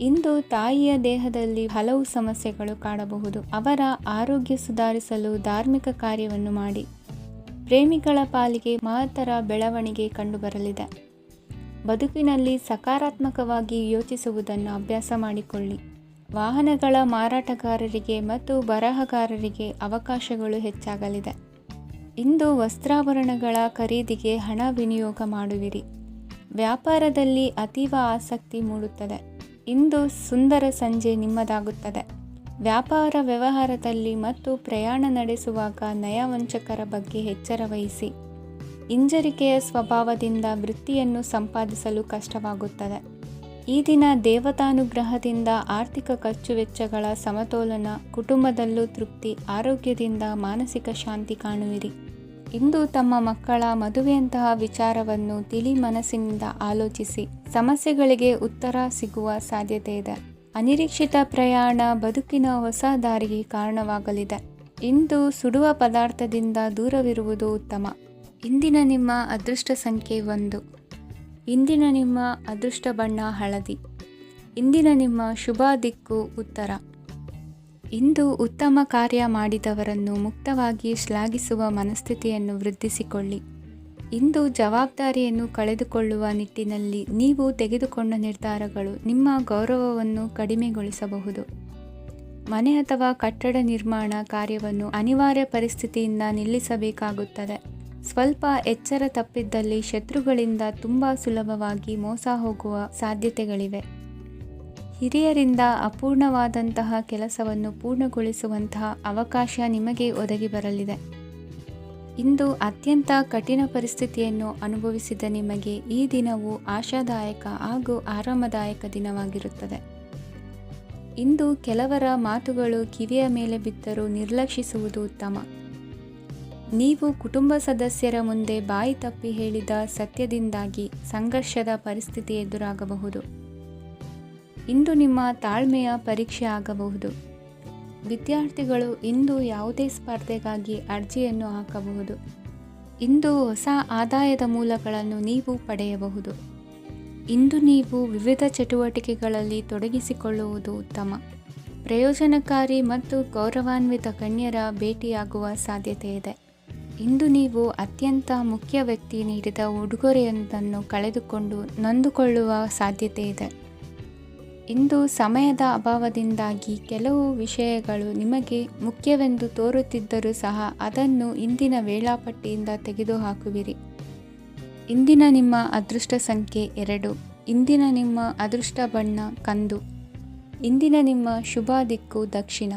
ಇಂದು ತಾಯಿಯ ದೇಹದಲ್ಲಿ ಹಲವು ಸಮಸ್ಯೆಗಳು ಕಾಡಬಹುದು. ಅವರ ಆರೋಗ್ಯ ಸುಧಾರಿಸಲು ಧಾರ್ಮಿಕ ಕಾರ್ಯವನ್ನು ಮಾಡಿ. ಪ್ರೇಮಿಗಳ ಪಾಲಿಗೆ ಮಹತ್ತರ ಬೆಳವಣಿಗೆ ಕಂಡುಬರಲಿದೆ. ಬದುಕಿನಲ್ಲಿ ಸಕಾರಾತ್ಮಕವಾಗಿ ಯೋಚಿಸುವುದನ್ನು ಅಭ್ಯಾಸ ಮಾಡಿಕೊಳ್ಳಿ. ವಾಹನಗಳ ಮಾರಾಟಗಾರರಿಗೆ ಮತ್ತು ಬರಹಗಾರರಿಗೆ ಅವಕಾಶಗಳು ಹೆಚ್ಚಾಗಲಿದೆ. ಇಂದು ವಸ್ತ್ರಾಭರಣಗಳ ಖರೀದಿಗೆ ಹಣ ವಿನಿಯೋಗ ಮಾಡುವಿರಿ. ವ್ಯಾಪಾರದಲ್ಲಿ ಅತೀವ ಆಸಕ್ತಿ ಮೂಡುತ್ತದೆ. ಇಂದು ಸುಂದರ ಸಂಜೆ ನಿಮ್ಮದಾಗುತ್ತದೆ. ವ್ಯಾಪಾರ ವ್ಯವಹಾರದಲ್ಲಿ ಮತ್ತು ಪ್ರಯಾಣ ನಡೆಸುವಾಗ ನಯವಂಚಕರ ಬಗ್ಗೆ ಎಚ್ಚರ ವಹಿಸಿ. ಹಿಂಜರಿಕೆಯ ಸ್ವಭಾವದಿಂದ ವೃತ್ತಿಯನ್ನು ಸಂಪಾದಿಸಲು ಕಷ್ಟವಾಗುತ್ತದೆ. ಈ ದಿನ ದೇವತಾನುಗ್ರಹದಿಂದ ಆರ್ಥಿಕ ಖರ್ಚು ವೆಚ್ಚಗಳ ಸಮತೋಲನ, ಕುಟುಂಬದಲ್ಲೂ ತೃಪ್ತಿ, ಆರೋಗ್ಯದಿಂದ ಮಾನಸಿಕ ಶಾಂತಿ ಕಾಣುವಿರಿ. ಇಂದು ತಮ್ಮ ಮಕ್ಕಳ ಮದುವೆಯಂತಹ ವಿಚಾರವನ್ನು ತಿಳಿ ಮನಸ್ಸಿನಿಂದ ಆಲೋಚಿಸಿ ಸಮಸ್ಯೆಗಳಿಗೆ ಉತ್ತರ ಸಿಗುವ ಸಾಧ್ಯತೆ ಇದೆ. ಅನಿರೀಕ್ಷಿತ ಪ್ರಯಾಣ ಬದುಕಿನ ಹೊಸ ದಾರಿಗೆ ಕಾರಣವಾಗಲಿದೆ. ಇಂದು ಸುಡುವ ಪದಾರ್ಥದಿಂದ ದೂರವಿರುವುದು ಉತ್ತಮ. ಇಂದಿನ ನಿಮ್ಮ ಅದೃಷ್ಟ ಸಂಖ್ಯೆ 1. ಇಂದಿನ ನಿಮ್ಮ ಅದೃಷ್ಟ ಬಣ್ಣ ಹಳದಿ. ಇಂದಿನ ನಿಮ್ಮ ಶುಭ ದಿಕ್ಕು ಉತ್ತರ. ಇಂದು ಉತ್ತಮ ಕಾರ್ಯ ಮಾಡಿದವರನ್ನು ಮುಕ್ತವಾಗಿ ಶ್ಲಾಘಿಸುವ ಮನಸ್ಥಿತಿಯನ್ನು ವೃದ್ಧಿಸಿಕೊಳ್ಳಿ. ಇಂದು ಜವಾಬ್ದಾರಿಯನ್ನು ಕಳೆದುಕೊಳ್ಳುವ ನಿಟ್ಟಿನಲ್ಲಿ ನೀವು ತೆಗೆದುಕೊಂಡ ನಿರ್ಧಾರಗಳು ನಿಮ್ಮ ಗೌರವವನ್ನು ಕಡಿಮೆಗೊಳಿಸಬಹುದು. ಮನೆ ಅಥವಾ ಕಟ್ಟಡ ನಿರ್ಮಾಣ ಕಾರ್ಯವನ್ನು ಅನಿವಾರ್ಯ ಪರಿಸ್ಥಿತಿಯಿಂದ ನಿಲ್ಲಿಸಬೇಕಾಗುತ್ತದೆ. ಸ್ವಲ್ಪ ಎಚ್ಚರ ತಪ್ಪಿದ್ದಲ್ಲಿ ಶತ್ರುಗಳಿಂದ ತುಂಬ ಸುಲಭವಾಗಿ ಮೋಸ ಹೋಗುವ ಸಾಧ್ಯತೆಗಳಿವೆ. ಹಿರಿಯರಿಂದ ಅಪೂರ್ಣವಾದಂತಹ ಕೆಲಸವನ್ನು ಪೂರ್ಣಗೊಳಿಸುವಂತಹ ಅವಕಾಶ ನಿಮಗೆ ಒದಗಿ ಬರಲಿದೆ. ಇಂದು ಅತ್ಯಂತ ಕಠಿಣ ಪರಿಸ್ಥಿತಿಯನ್ನು ಅನುಭವಿಸಿದ ನಿಮಗೆ ಈ ದಿನವು ಆಶಾದಾಯಕ ಹಾಗೂ ಆರಾಮದಾಯಕ ದಿನವಾಗಿರುತ್ತದೆ. ಇಂದು ಕೆಲವರ ಮಾತುಗಳು ಕಿವಿಯ ಮೇಲೆ ಬಿದ್ದರೂ ನಿರ್ಲಕ್ಷಿಸುವುದು ಉತ್ತಮ. ನೀವು ಕುಟುಂಬ ಸದಸ್ಯರ ಮುಂದೆ ಬಾಯಿ ತಪ್ಪಿ ಹೇಳಿದ ಸತ್ಯದಿಂದಾಗಿ ಸಂಘರ್ಷದ ಪರಿಸ್ಥಿತಿ ಎದುರಾಗಬಹುದು. ಇಂದು ನಿಮ್ಮ ತಾಳ್ಮೆಯ ಪರೀಕ್ಷೆ ಆಗಬಹುದು. ವಿದ್ಯಾರ್ಥಿಗಳು ಇಂದು ಯಾವುದೇ ಸ್ಪರ್ಧೆಗಾಗಿ ಅರ್ಜಿಯನ್ನು ಹಾಕಬಹುದು. ಇಂದು ಹೊಸ ಆದಾಯದ ಮೂಲಗಳನ್ನು ನೀವು ಪಡೆಯಬಹುದು. ಇಂದು ನೀವು ವಿವಿಧ ಚಟುವಟಿಕೆಗಳಲ್ಲಿ ತೊಡಗಿಸಿಕೊಳ್ಳುವುದು ಉತ್ತಮ. ಪ್ರಯೋಜನಕಾರಿ ಮತ್ತು ಗೌರವಾನ್ವಿತ ಗಣ್ಯರ ಭೇಟಿಯಾಗುವ ಸಾಧ್ಯತೆ ಇದೆ. ಇಂದು ನೀವು ಅತ್ಯಂತ ಮುಖ್ಯ ವ್ಯಕ್ತಿ ನೀಡಿದ ಉಡುಗೊರೆಯೊಂದನ್ನು ಕಳೆದುಕೊಂಡು ನೊಂದುಕೊಳ್ಳುವ ಸಾಧ್ಯತೆ ಇದೆ. ಇಂದು ಸಮಯದ ಅಭಾವದಿಂದಾಗಿ ಕೆಲವು ವಿಷಯಗಳು ನಿಮಗೆ ಮುಖ್ಯವೆಂದು ತೋರುತ್ತಿದ್ದರೂ ಸಹ ಅದನ್ನು ಇಂದಿನ ವೇಳಾಪಟ್ಟಿಯಿಂದ ತೆಗೆದುಹಾಕುವಿರಿ. ಇಂದಿನ ನಿಮ್ಮ ಅದೃಷ್ಟ ಸಂಖ್ಯೆ 2. ಇಂದಿನ ನಿಮ್ಮ ಅದೃಷ್ಟ ಬಣ್ಣ ಕಂದು. ಇಂದಿನ ನಿಮ್ಮ ಶುಭ ದಿಕ್ಕು ದಕ್ಷಿಣ.